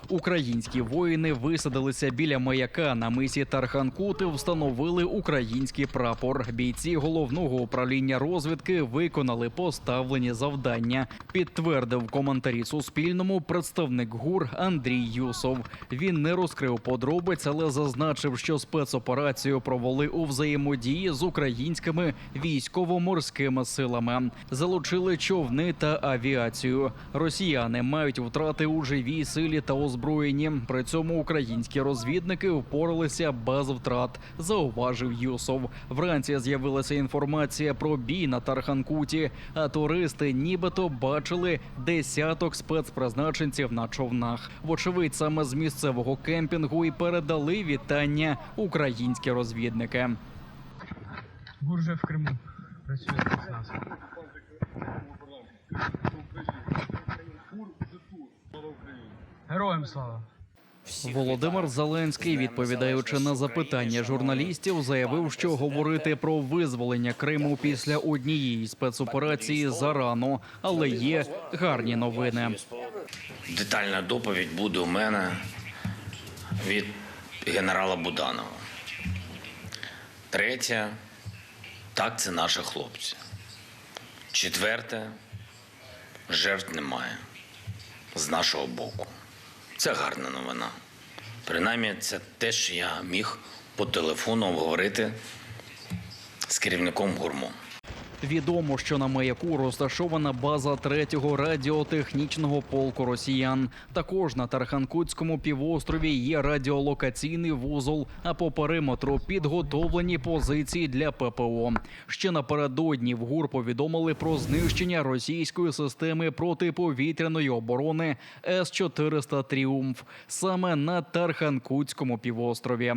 Українські воїни висадилися біля маяка на мисі Тарханкут і встановили український прапор. Бійці головного управління розвідки виконали поставлені завдання, підтвердив в коментарі Суспільному представник ГУР Андрій Юсов. Він не розкрив подробиць, але зазначив, що спецоперацію провели у взаємодії з українськими військово-морськими силами. Залучили човни та авіацію. Росіяни мають втрати у живій силі та озброєнні. При цьому українські розвідники впоралися без втрат, зауважив Юсов. Вранці з'явилася інформація про бій на Тарханкуті, а туристи нібито бачили десяток спецпризначенців на човнах. Вочевидь, саме з місцевого кемпінгу і передали вітання українські розвідники. ГУР вже в Криму працює з нас. Героям слава! Володимир Зеленський, відповідаючи на запитання журналістів, заявив, що говорити про визволення Криму після однієї спецоперації зарано, але є гарні новини. Детальна доповідь буде у мене від генерала Буданова. Третє – так, це наші хлопці. Четверте – жертв немає з нашого боку. Це гарна новина. Принаймні, це те, що я міг по телефону обговорити з керівником ГУРМу. Відомо, що на маяку розташована база 3-го радіотехнічного полку росіян. Також на Тарханкутському півострові є радіолокаційний вузол, а по периметру підготовлені позиції для ППО. Ще напередодні в ГУР повідомили про знищення російської системи протиповітряної оборони С-400 «Тріумф» саме на Тарханкутському півострові.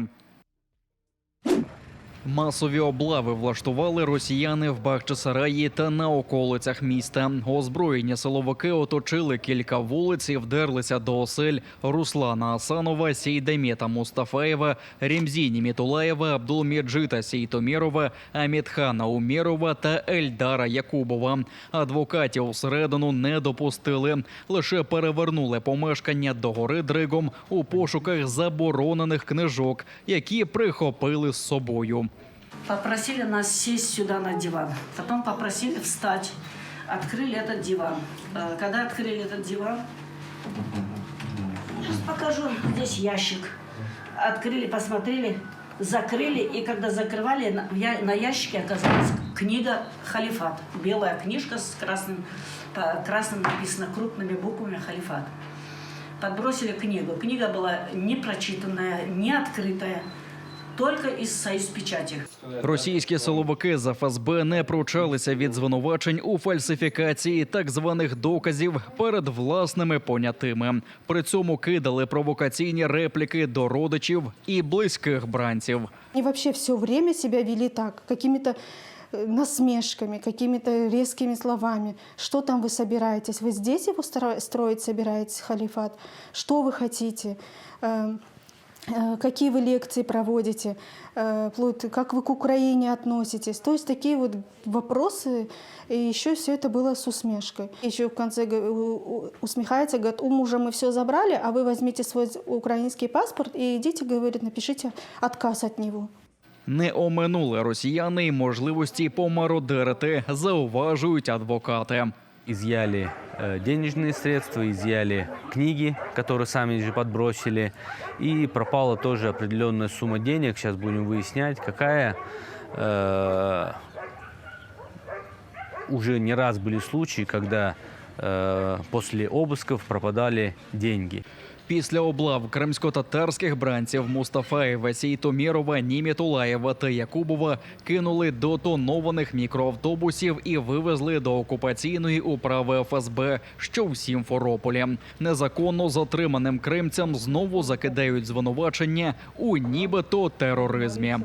Масові облави влаштували росіяни в Бахчисараї та на околицях міста. Озброєні силовики оточили кілька вулиць і вдерлися до осель Руслана Асанова, Сейдамета Мустафаєва, Ремзі Німітулаєва, Абдулмеджита Сейтомірова, Амітхана Умєрова та Ельдара Якубова. Адвокатів всередину не допустили. Лише перевернули помешкання догори дригом у пошуках заборонених книжок, які прихопили з собою. Попросили нас сесть сюда на диван. Потом попросили встать. Открыли этот диван. Когда открыли этот диван, сейчас покажу, здесь ящик. Открыли, посмотрели, закрыли. И когда закрывали, на ящике оказалась книга «Халифат». Белая книжка с красным написано крупными буквами «Халифат». Подбросили книгу. Книга была не прочитанная, не открытая. Тільки із союзпечаті. Російські силовики з ФСБ не пручалися від звинувачень у фальсифікації так званих доказів перед власними понятими. При цьому кидали провокаційні репліки до родичів і близьких бранців. Они вообще все время себя вели так, какими-то насмешками, какими-то резкими словами. Что там вы собираетесь? Вы здесь его строить собираетесь, халифат? Что вы хотите? Какие вы лекции проводите, как вы к Украине относитесь. То есть такие вот вопросы, и еще все это было с усмешкой. Еще в конце усмехается, говорит, у мужа мы все забрали, а вы возьмите свой украинский паспорт и идите, говорит, напишите отказ от него. Не оминули росіяни й можливості помародерити, зауважують адвокати. Изъяли денежные средства, изъяли книги, которые сами же подбросили. И пропала тоже определенная сумма денег. Сейчас будем выяснять, какая. Уже не раз были случаи, когда после обысков пропадали деньги. Після облав кримсько-татарських бранців Мустафаєва, Сейтомірова, Німітулаєва та Якубова кинули до тонованих мікроавтобусів і вивезли до окупаційної управи ФСБ, що в Сімферополі. Незаконно затриманим кримцям знову закидають звинувачення у нібито тероризмі.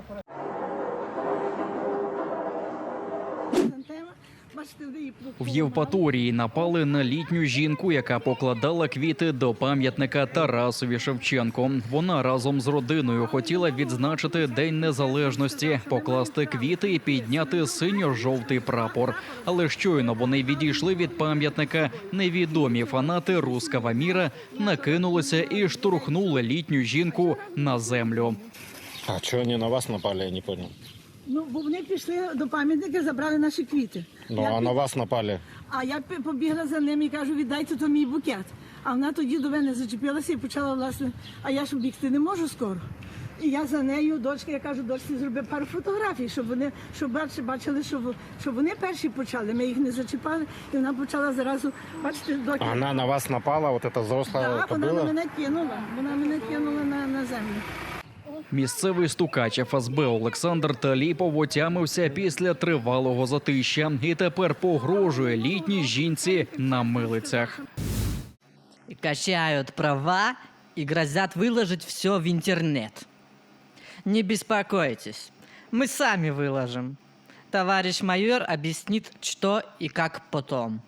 В Євпаторії напали на літню жінку, яка покладала квіти до пам'ятника Тарасові Шевченку. Вона разом з родиною хотіла відзначити День Незалежності, покласти квіти і підняти синьо-жовтий прапор. Але щойно вони відійшли від пам'ятника, невідомі фанати «Русского міра» накинулися і штурхнули літню жінку на землю. А что они на вас напали, я не понял. Ну, бо вони пішли до пам'ятника, забрали наші квіти. Ну, а на вас напали. А я побігла за ними і кажу, віддайте то мій букет. А вона тоді до мене зачепилася і почала, власне, а я ж бігти не можу скоро. І я за нею, дочка, я кажу, дочці, зроби пару фотографій, щоб бачили, що вони перші почали. Ми їх не зачіпали, і вона почала зразу, бачите, доки. Она на вас напала, вот эта взрослая Так, вона кобыла? мене кинула на землю. Місцевий стукач ФСБ Олександр Таліпов отямився після тривалого затища і тепер погрожує літній жінці на милицях. Качают права и грозят выложить все в интернет. Не беспокойтесь, мы сами выложим. Товарищ майор объяснит, что и как потом.